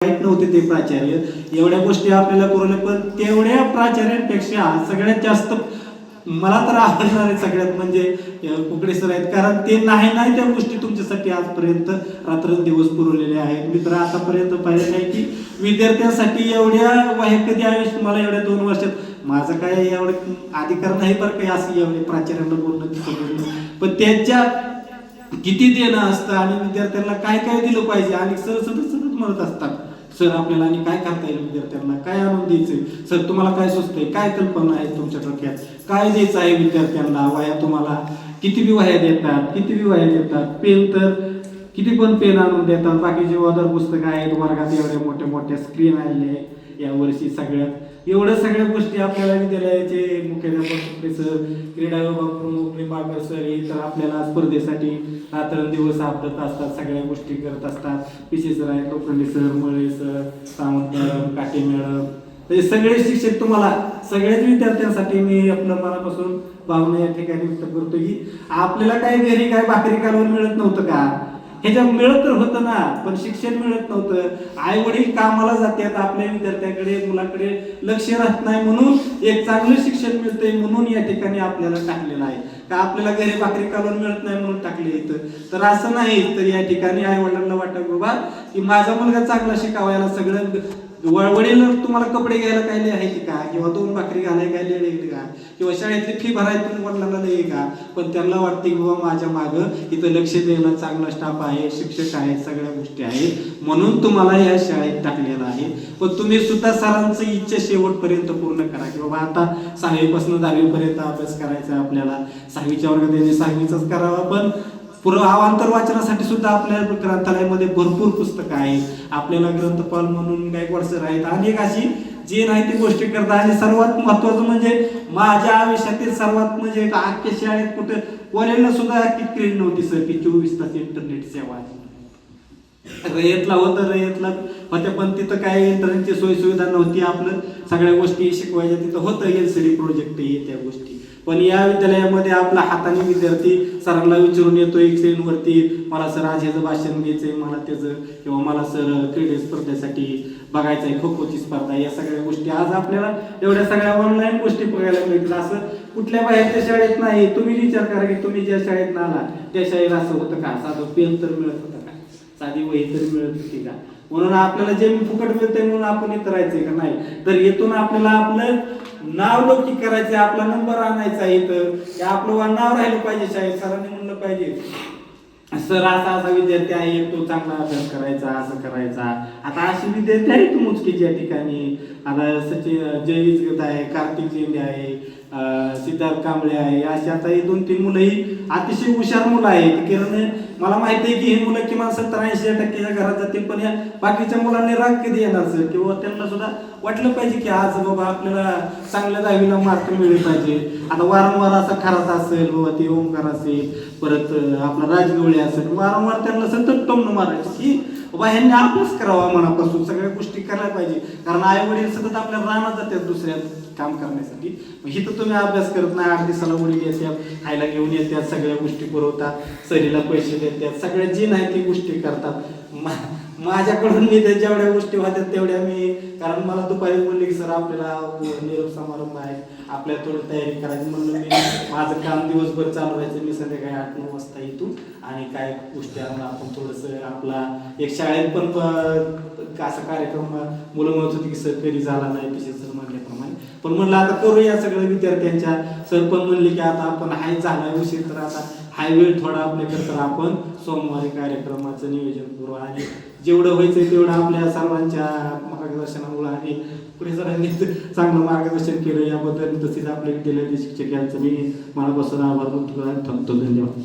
माहीत नव्हते ते प्राचार्य एवढ्या गोष्टी आपल्याला पुरवल्या, पण तेवढ्या प्राचार्यांपेक्षा सगळ्यात जास्त मला तर आवडणारे सगळ्यात म्हणजे कुकडे सर आहेत. कारण ते नाही त्या गोष्टी तुमच्यासाठी आजपर्यंत रात्रंदिवस पुरवलेल्या आहेत. मी तर आतापर्यंत पाहिलं नाही की विद्यार्थ्यांसाठी एवढ्या वह्या कधी आयुष्य मला एवढ्या 2 वर्षात माझं काय एवढं अधिकार नाही बरं काही असं एवढे प्राचार्यांना बोलणं तिथं बोलणं, पण त्यांच्या किती देणं असतं आणि विद्यार्थ्यांना काय काय दिलं पाहिजे. आणि सर सतत म्हणत असतात, सर आपल्याला आणि काय करता येईल विद्यार्थ्यांना, काय आणून द्यायचंय, सर तुम्हाला काय सुचतंय, काय कल्पना आहेत तुमच्या डोक्यात, काय द्यायचं आहे विद्यार्थ्यांना. वह्या तुम्हाला किती बी वह्या देतात, पेन तर किती पण पेन आणून देतात. बाकीचे अदर पुस्तकं आहेत वर्गात, एवढ्या मोठ्या मोठ्या स्क्रीन आलेले या वर्षी सगळ्यात एवढ्या सगळ्या गोष्टी आपल्याला विद्यालयाचे मुख्याध्यापक सर, क्रीडा विभाग प्रमुख निंबाळकर सर हे तर आपल्याला स्पर्धेसाठी रात्रंदिवस आपटत असतात, सगळ्या गोष्टी करत असतात. पिशे सर आहेत, लोखंडे सर, मळे सर, सावंत मॅडम, काटे मॅडम, म्हणजे सगळे शिक्षक तुम्हाला सगळ्याच विद्यार्थ्यांसाठी मी आपलं मनापासून भावना या ठिकाणी व्यक्त करतो की आपल्याला काय घरी काय भाकरी कालवून मिळत नव्हतं का, ह्याच्या मिळत तर होतं ना, पण शिक्षण मिळत नव्हतं. आई वडील कामाला जातात, आपल्या विद्यार्थ्याकडे मुलाकडे लक्ष राहत नाही, म्हणून एक चांगलं शिक्षण मिळतंय म्हणून या ठिकाणी आपल्याला टाकलेलं आहे. का आपल्याला घरी भाकरी कालवून मिळत नाही म्हणून टाकले इथं, तर असं नाही. तर या ठिकाणी आई वडिलांना वाटतं बाबा की माझा मुलगा चांगला शिकावा, याला सगळं वडील तुम्हाला कपडे घ्यायला काय लिहायचे का, किंवा 2 भाकरी घालायला काय लिहायचे का, किंवा शाळेतली फी भरायला तुम्ही वडिलांना लिहि का, पण त्यांना वाटते की बाबा माझ्या मागं इथं लक्ष द्यायला चांगला स्टाफ आहे, शिक्षक आहेत, सगळ्या गोष्टी आहेत, म्हणून तुम्हाला या शाळेत टाकलेलं आहे. पण तुम्ही सुद्धा सरांची इच्छा शेवटपर्यंत पूर्ण करा की बाबा आता 6वी पासून 10वी पर्यंत अभ्यास करायचा आपल्याला, 6वीच्या वर्गात त्यांनी 6वीचाच करावा, पण अवांतर वाचनासाठी सुद्धा आपल्या ग्रंथालयामध्ये भरपूर पुस्तकं आहेत. आपल्याला ग्रंथपाल म्हणून गायकवाड सर आहेत, अनेक अशी जे नाही ती गोष्टी करतात. आणि सर्वात महत्वाचं म्हणजे माझ्या आयुष्यातील सर्वात म्हणजे अख्ख्या शाळेत कुठं कॉलेजला सुद्धा किती नव्हती सर की 24 तास इंटरनेट सेवा आहे. रयतला होत्या, पण तिथं काय इंटरनेटची सोय सुविधा नव्हती. आपलं सगळ्या गोष्टी शिकवायच्या तिथं होतं, LCD प्रोजेक्ट हे त्या गोष्टी. पण या विद्यालयामध्ये आपला हाताने विद्यार्थी सरांना विचारून येतो एक वरती, मला सर आज ह्याचं भाषण घ्यायचंय, मला त्याचं, किंवा मला सर क्रीडा स्पर्धेसाठी बघायचंय, खो खोची स्पर्धा, या सगळ्या गोष्टी आज आपल्याला एवढ्या सगळ्या ऑनलाईन गोष्टी बघायला मिळतील. असं कुठल्या बाहेरच्या शाळेत नाही. तुम्ही विचार करा की तुम्ही ज्या शाळेत आला त्या शाळेत असं होतं का, साधं पेन तर मिळत होतं का, साधी वही तरी मिळत होती का. म्हणून आपल्याला जे फुकट मिळतंय म्हणून आपण इथं राहायचंय का नाही, तर येथून आपल्याला आपलं नाव लौकिक करायचंय, आपला नंबर आणायचा आहे इथं, आपलं नाव राहिलं पाहिजे शाळेत. सरांनी म्हणलं पाहिजे सर असा विद्यार्थी आहे, तो चांगला अभ्यास करायचा, असं करायचा. आता अशी विद्यार्थी आहेत मोजकीच्या या ठिकाणी. आता सचिन जयवीज आहे, कार्तिक जेंडे आहे, सिद्धार्थ कांबळे आहे, अशी आता ही 2-3 मुलं ही अतिशय हुशार मुलं आहेत. कारण मला माहिती आहे की ही मुलं किमान 70-80% घरात जातील, पण या बाकीच्या मुलांनी राग कधी येणार सर, किंवा त्यांना सुद्धा वाटलं पाहिजे की आज बाबा आपल्याला चांगल्या 10वीला मार्क मिळले पाहिजे. आता वारंवार असा खरात असेल बाबा, ते ओंकार असेल, परत आपला राजगवळे असेल, वारंवार त्यांना सतत टोमणं मारायचं की बाबा ह्यांनी अभ्यास करावा, मनापासून सगळ्या गोष्टी करायला पाहिजे. कारण आई वडील सतत आपल्या रानात जातात दुसऱ्या काम करण्यासाठी, इथं तुम्ही अभ्यास करत नाही. 8 दिवसाला वडील येतात, खायला घेऊन येतात, सगळ्या गोष्टी पुरवतात, सहलीला पैसे देतात, सगळ्या जी नाही ती गोष्टी करतात. माझ्याकडून मी त्या जेवढ्या गोष्टी होत्या तेवढ्या मी, कारण मला दुपारी बोलले की सर आपल्याला निरोप समारंभ आहे, आपल्याला थोडी तयारी करायची. म्हणलं मी माझं काम दिवसभर चालू राहायचं, मी संध्याकाळी 8-9 वाजता येतो आणि काय गोष्टी आणून आपण थोडंसं आपला एक शाळेत पण असा कार्यक्रम मुलं म्हणत होती की सर कधी झाला नाही, पिशे सर म्हणल्याप्रमाणे. पण म्हणलं आता करूया सगळ्या विद्यार्थ्यांच्या. सर पण म्हणले की आता आपण हाय झाला उशीर, तर आता हाय वेळ थोडा आपल्याकडे, तर आपण सोमवारी कार्यक्रमाचं नियोजन करू आणि जेवढं व्हायचं तेवढं आपल्या सर्वांच्या मार्गदर्शनामुळे आणि पुढे सरांनी चांगलं मार्गदर्शन केलं याबद्दल तसेच आपल्या विद्यालयातील शिक्षक यांचं मी मनापासून आभार मानतो. धन्यवाद.